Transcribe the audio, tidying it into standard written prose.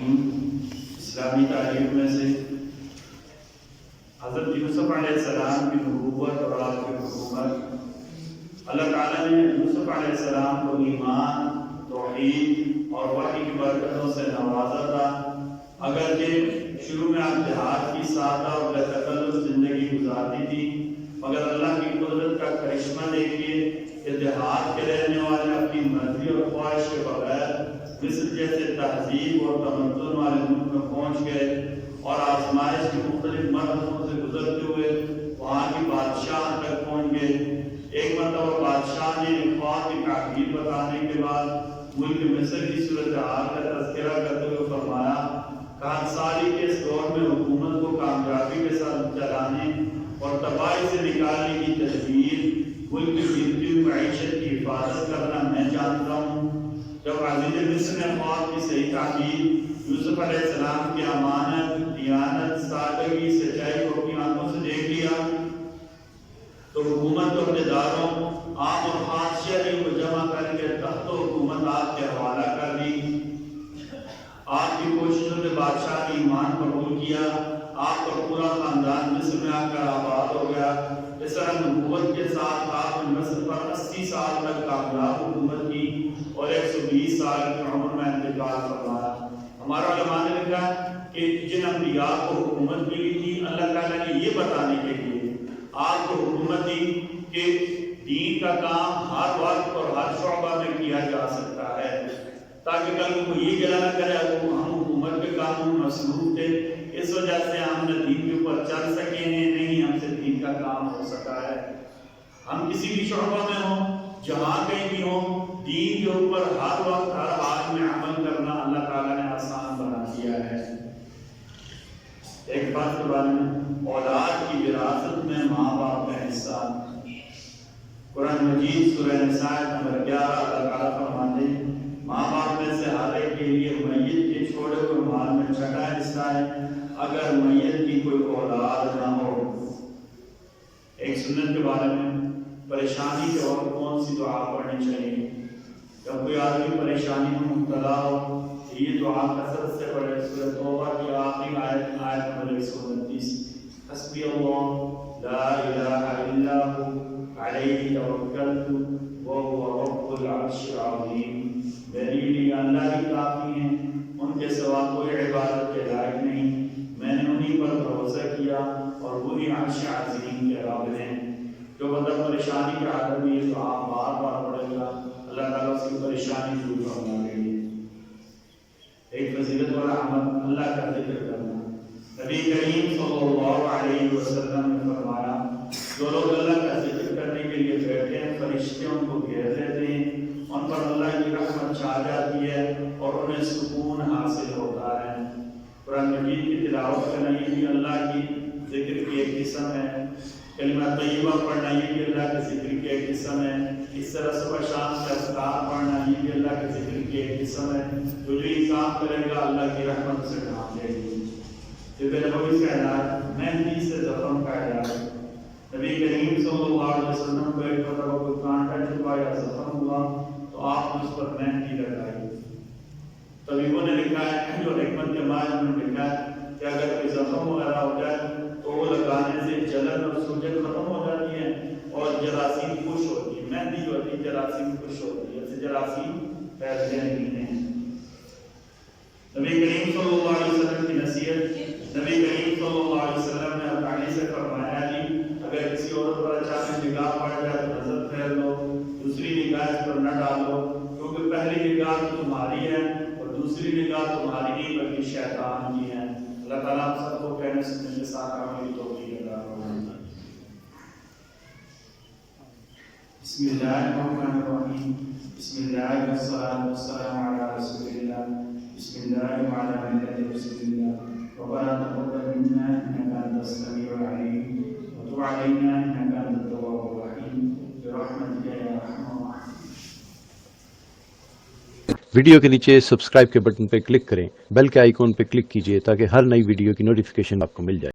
اسلامی تاریخ میں سے حضرت یوسف علیہ السلام کی نبوت اور آپ کی حکومت، اللہ تعالیٰ نے یوسف علیہ السلام کو ایمان، توحید اور وحی کی برکتوں سے نوازا تھا۔ اگرچہ شروع میں آپ جہاد کی سادہ اور بے تکلف زندگی گزارتی تھی، مگر اللہ کی قدرت کا کرشمہ دیکھیے کہ دیہات کے رہنے والے اپنی مرضی اور خواہش کے بغیر مصر جیسے تہذیب اور تمدن والے ملک میں پہنچ گئے اور آزمائش کی مختلف مرحلوں سے گزرتے ہوئے وہاں کی بادشاہ تک پہنچ گئے۔ ایک مرتبہ بادشاہ نے خواب کی تعبیر بتانے کے بعد ملک مصر کی صورتحال کا تذکرہ کرتے ہوئے فرمایا، کہانساری کے اس دور میں حکومت کو کامیابی کے ساتھ چلانے اور تباہی سے نکالنے کی تدبیر، ملک کی گرتی ہوئی معیشت کی حفاظت کرنا میں جانتا ہوں۔ جب عزیز مصر نے خواب کی صحیح تعبیر یوسف علیہ السلام کی امانت، دیانت، سادگی، سچائی کو اپنی آنکھوں سے دیکھ لیا تو حکومت اور اقتداروں، عام اور خاص شہریوں کو جمع کر کے تخت و حکومت آپ کے حوالہ کر دی۔ آپ کی کوششوں سے بادشاہ نے ایمان قبول کیا، آپ کا پورا خاندان مصر میں آ کر آباد ہو گیا۔ اس طرح نبوت کے ساتھ آپ نے مصر پر 80 سال تک کامیاب حکومت کی اور 120 سال کی عمر میں انتقال فرمایا۔ ہمارا علماء نے لکھا کہ جن انبیاء کو حکومت ملی تھی، اللہ تعالیٰ نے یہ بتانے کے لیے آپ کو حکومت دی کہ دین کا کام ہر وقت اور ہر شعبہ میں کیا جا سکتا ہے، تاکہ کل کو یہ گلا نہ کرے ہم حکومت کے کاموں میں مصروف تھے، اس وجہ سے ہم نے دین کے اوپر چل سکے ہیں، نہیں ہم سے دین کا کام ہو سکا ہے۔ ہم کسی بھی شعبہ میں ہوں، جہاں کہیں بھی ہوں، دین کے اوپر ہر وقت ہر حال میں عمل کرنا اللہ تعالیٰ نے آسان بنا دیا ہے۔ ایک بات کے بارے میں، اولاد کی وراثت میں ماں باپ کا حصہ۔ قرآن مجید سورہ نساء نمبر 11 اللہ تعالیٰ فرماتے ہیں، ماں باپ میں سے ہر ایک کے لیے میت کے چھوڑے ہوئے مال میں چھٹا حصہ ہے اگر میت کی کوئی اولاد نہ ہو۔ ایک سنت کے بارے میں، پریشانی کے وقت کون سی دعا پڑھنی چاہیے؟ جب کوئی آدمی پریشانی میں مبتلا ہو تو یہ دعا کثرت سے پڑھے۔ سورہ توبہ کی آخری آیت نمبر 129، حسبی اللہ لا الہ الا ہو علیہ توکلت وہو رب العرش العظیم۔ میرے لیے اللہ ہی کافی ہیں، ان کے سوا کوئی عبادت کے لائق نہیں، میں نے انہی پر بھروسہ کیا اور وہی عرش عظیم کے رب ہیں۔ جو بندہ پریشانی کے حالت میں یہ دعا بار بار پڑھے گا، اللہ تعالیٰ اس کی پریشانی دور فرما دے گی۔ ایک فضیلت والا عمل اللہ کا ذکر کرنا۔ نبی کریم صلی اللہ علیہ وسلم نے فرمایا، جو لوگ اللہ کا ذکر کرنے کے لیے بیٹھے ہیں، فرشتے ان کو گھیر لیتے ہیں، ان پر اللہ کی رحمت چھا جاتی ہے اور انہیں سکون حاصل ہوتا ہے۔ قرآن مجید کی تلاوت کرنا یہ بھی اللہ کی ذکر کی ایک قسم ہے، کلمہ طیبہ پڑھنا یہ بھی اللہ کے ذکر کی ایک قسم ہے، اس طرح صبح شام کا اذکار پڑھنا یہ بھی اللہ کے ذکر کی ایک قسم ہے۔ جو یہ کام کرے گا اللہ کی رحمت سے ڈھانپ لے گی۔ طب نبوی کا علاج، مہندی سے زخم کا علاج۔ نبی کریم صلی اللہ علیہ وسلم کو ایک مرتبہ کوئی کانٹا چبھا یا زخم ہوا تو آپ نے اس پر مہندی لگائی۔ طبیبوں نے لکھا ہے، جو حکمت کے ماہر نے لکھا ہے کہ اگر کوئی زخم وغیرہ ہو جائے تو وہ لگانے سے جلن اور سوجن ختم ہو جاتی ہے اور جراثیم خوش ہوتی ہے۔ مہندی جو ہوتی ہے جراثیم خوش ہوتی ہے، اس سے جراثیم پھیلتے نہیں ہیں۔ نبی کریم صلی اللہ علیہ وسلم کی نصیحت، نبی کریم صلی اللہ علیہ وسلم نے اپنی سے فرمایا جی اگر کسی عورت پر اچانک نگاہ پڑ جائے تو نظر پھیر لو، دوسری نگاہ اس پر نہ ڈالو، کیونکہ پہلی نگاہ تو تمہاری ہے اور دوسری نگاہ تمہاری نہیں بلکہ شیطان کی ہے۔ اللہ تعالیٰ ہم سب کو کہنے سننے کے ساتھ عمل کی توفیق عطا فرمائے۔ بسم اللہ الرحمن الرحیم، بسم اللہ والصلاۃ والسلام علی رسول اللہ، بسم اللہ وعلی ملت رسول اللہ، ربنا تقبل منا انک انت السمیع العلیم وتب علینا انک انت التواب الرحیم برحمتک یا ارحم الراحمین۔ ویڈیو کے نیچے سبسکرائب کے بٹن پہ کلک کریں، بیل کے آئیکن پہ کلک کیجئے تاکہ ہر نئی ویڈیو کی نوٹیفیکیشن آپ کو مل جائے۔